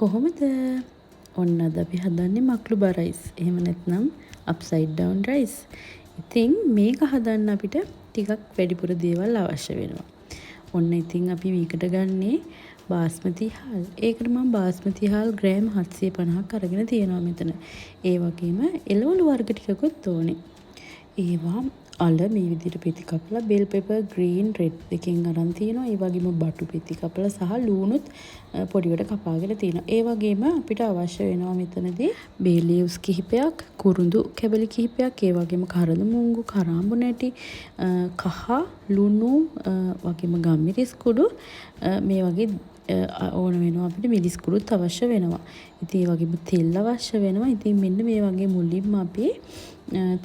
කොහොමද? ඔන්න අද අපි හදන්නේ මක්ලුබා රයිස්. එහෙම නැත්නම් අප්සයිඩ් ඩවුන් රයිස්. ඉතින් මේක හදන්න අපිට ටිකක් වැඩිපුර දේවල් අවශ්‍ය වෙනවා. ඔන්න ඉතින් අපි මේකට ගන්නේ බාස්මති හාල්. ඒකට මම බාස්මති හාල් ග්‍රෑම් 750ක් අරගෙන තියෙනවා මෙතන. ඒ වගේම එළවලු වර්ග ටිකකුත් ඕනේ. ඒවා අල මේ විදිහට පෙති කපලා බෙල් පෙපර් ග්‍රීන් රෙඩ් දෙකෙන් අරන් තියෙනවා. ඒ වගේම බටු පෙති කපලා සහ ලූණුත් පොඩිවට කපාගෙන තියෙනවා. ඒ වගේම අපිට අවශ්‍ය වෙනවා මෙතනදී බේ ලීව්ස් කිහිපයක්, කුරුඳු කැබලි කිහිපයක්, ඒ වගේම කරඳ මුංගු, කරාඹු නැටි, කහ ලුණු, වගේම ගම්මිරිස් කුඩු මේ වගේ ඕන වෙනවා. අපිට මිරිස් කුඩුත් අවශ්‍ය වෙනවා. ඉතින් ඒ වගේම තෙල් අවශ්‍ය වෙනවා. ඉතින් මෙන්න මේ වගේ මුලින්ම අපි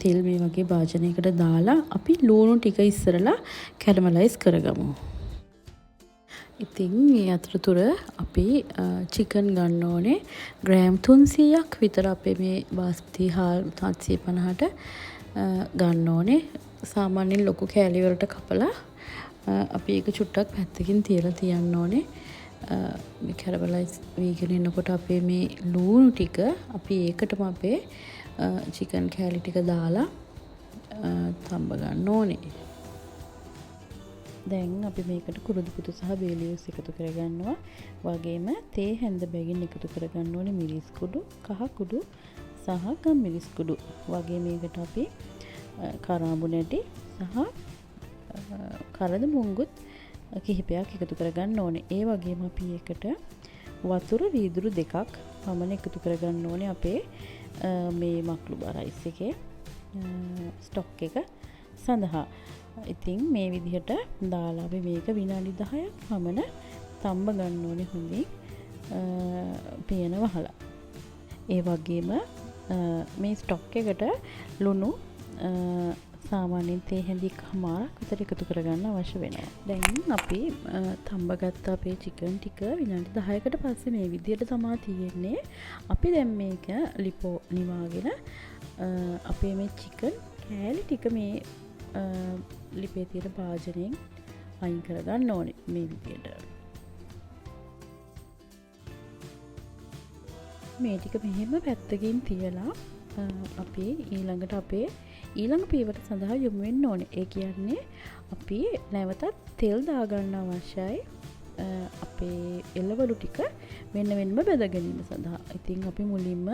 තෙල් මේ වගේ භාජනයකට දාලා අපි ලුණු ටික ඉස්සරලා කැරමලයිස් කරගමු. ඉතින් මේ අතරතුර අපි චිකන් ගන්න ඕනේ ග්‍රෑම් 300ක් විතර අපේ මේ බාස්මති හාල් 750ට ගන්න ඕනේ. සාමාන්‍යයෙන් ලොකු කෑලි වලට කපලා අපි ඒක චුට්ටක් පැත්තකින් තියලා තියන්න ඕනේ. මේ කැරමලයිස් වීගෙන ඉන්නකොට අපේ මේ ලුණු ටික අපි ඒකටම අපේ චිකන් කෑලි ටික දාලා තම්බ ගන්න ඕනේ. දැන් අපි මේකට කුරුදු පුතු සහ බේ ලීව්ස් එකතු කරගන්නවා. වගේම තේ හැන්ද බැගින් එකතු කරගන්න ඕනේ මිරිස් කුඩු, කහ කුඩු සහ ගම් මිරිස් කුඩු. වගේ මේකට අපි කරාඹු නැටි සහ කරද මුංගුත් කිහිපයක් එකතු කරගන්න ඕනේ. ඒ වගේම අපි ඒකට වතුර වීදුරු 2ක් පමණ එකතු කරගන්න ඕනේ අපේ මේ මක්ලුබා රයිස් එකේ ස්ටොක් එක සඳහා. ඉතින් මේ විදිහට දාලා අපි මේක විනාඩි 10ක් පමණ තම්බ ගන්න ඕනේ හොඳින් පියන වහලා. ඒ වගේම මේ ස්ටොක් එකට ලුණු සාමාන්‍යයෙන් තේ හැඳිකමාරක් විතර එකතු කරගන්න අවශ්‍ය වෙනවා. දැන් අපි තම්බගත්ත අපේ චිකන් ටික විනාඩි 10කට පස්සේ මේ විදිහට තමයි තියෙන්නේ. අපි දැන් මේක ලිපෝ නිවාගෙන අපේ මේ චිකන් කෑලි ටික මේ ලිපේ තියෙන භාජනයෙන් අයින් කරගන්න ඕනේ මේ විදිහට. මේ ටික මෙහෙම පැත්තකින් තියලා අපි ඊළඟට අපේ ඊළඟ පියවර සඳහා යොමු වෙන්න ඕනේ. ඒ කියන්නේ අපි නැවතත් තෙල් දාගන්න අවශ්‍යයි අපේ එළවලු ටික වෙන වෙනම බෙද ගැනීම සඳහා. ඉතින් අපි මුලින්ම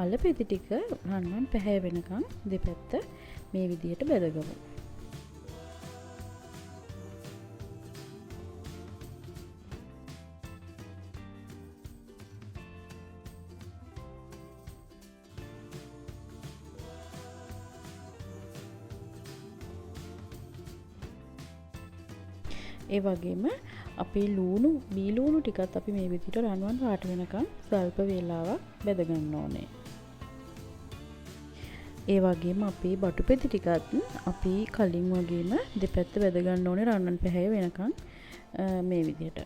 අල පෙති ටික රන්වන් පැහැ වෙනකන් දෙපැත්ත මේ විදිහට බෙදගමු. ඒ වගේම අපේ ලුණු බී ලුණු ටිකත් අපි මේ විදිහට රන්වන් පාට වෙනකන් ස්වල්ප වේලාවක් බෙද ගන්න ඕනේ. ඒ වගේම අපේ බටු පෙති ටිකත් අපි කලින් වගේම දෙපැත්ත බෙද ගන්න ඕනේ රන්වන් පැහැය වෙනකන් මේ විදිහට.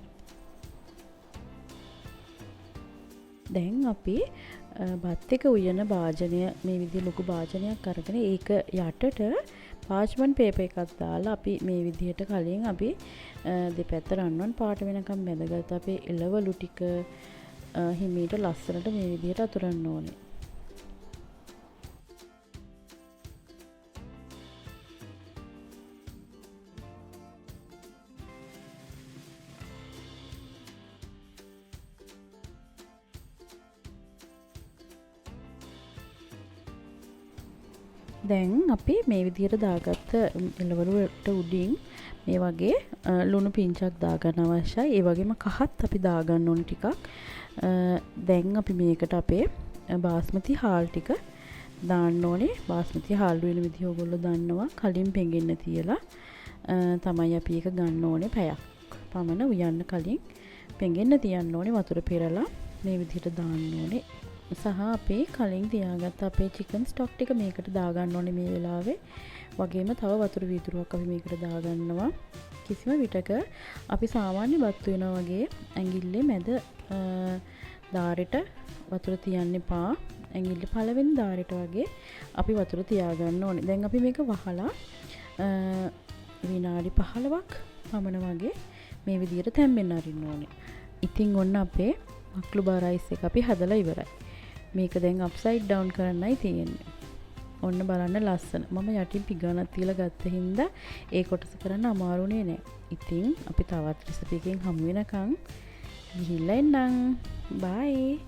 දැන් අපි බත් එක උයන භාජනය මේ විදිහ ලොකු භාජනයක් අරගෙන ඒක යටට පාච්මන්ට් පේපර් එකක් දාලා අපි මේ විදිහට කලින් අපි දෙපැත්ත රන්වන් පාට වෙනකම් බැදගත්ත අපේ එළවලු ටික හිමීට ලස්සනට මේ විදිහට අතුරන්න ඕනේ. දැන් අපි මේ විදිහට දාගත්ත එළවලු වලට උඩින් මේ වගේ ලුණු පිංචක් දාගන්න අවශ්‍යයි. ඒ වගේම කහත් අපි දාගන්න ඕන ටිකක්. දැන් අපි මේකට අපේ බාස්මති හාල් ටික දාන්න ඕනේ. බාස්මති හාල් වෙන විදිහ ඔයගොල්ලෝ දන්නවා. කලින් පෙඟෙන්න තියලා තමයි අපි ඒක ගන්න ඕනේ. පැයක් පමණ උයන්න කලින් පෙඟෙන්න තියන්න ඕනේ. වතුර පෙරලා මේ විදිහට දාන්න ඕනේ. සහ අපේ කලින් තියාගත්ත අපේ චිකන් ස්ටොක් ටික මේකට දාගන්න ඕනේ මේ වෙලාවේ. වගේම තව වතුර වීදුරුවක් අපි මේකට දාගන්නවා. කිසිම විටක අපි සාමාන්‍ය බත් වෙනා වගේ ඇඟිල්ලේ මැද දාරෙට වතුර තියන්න එපා. ඇඟිල්ල පළවෙනි දාරෙට වගේ අපි වතුර තියාගන්න ඕනේ. දැන් අපි මේක වහලා විනාඩි 15ක් පමණ වගේ මේ විදිහට තැම්බෙන්න අරින්න ඕනේ. ඉතින් ඔන්න අපේ මක්ලුබා රයිස් එක අපි හදලා ඉවරයි. මේක දැන් අප්සයිඩ් ඩවුන් කරන්නයි තියෙන්නේ. ඔන්න බලන්න ලස්සන. මම යටින් පිගානක් තියලා ගත්ත හින්දා ඒ කොටස කරන්න අමාරුනේ නෑ. ඉතින් අපි තවත් රෙසිපි එකකින් හමු වෙනකන් ගිහිල්ලා එන්නම්. බයි.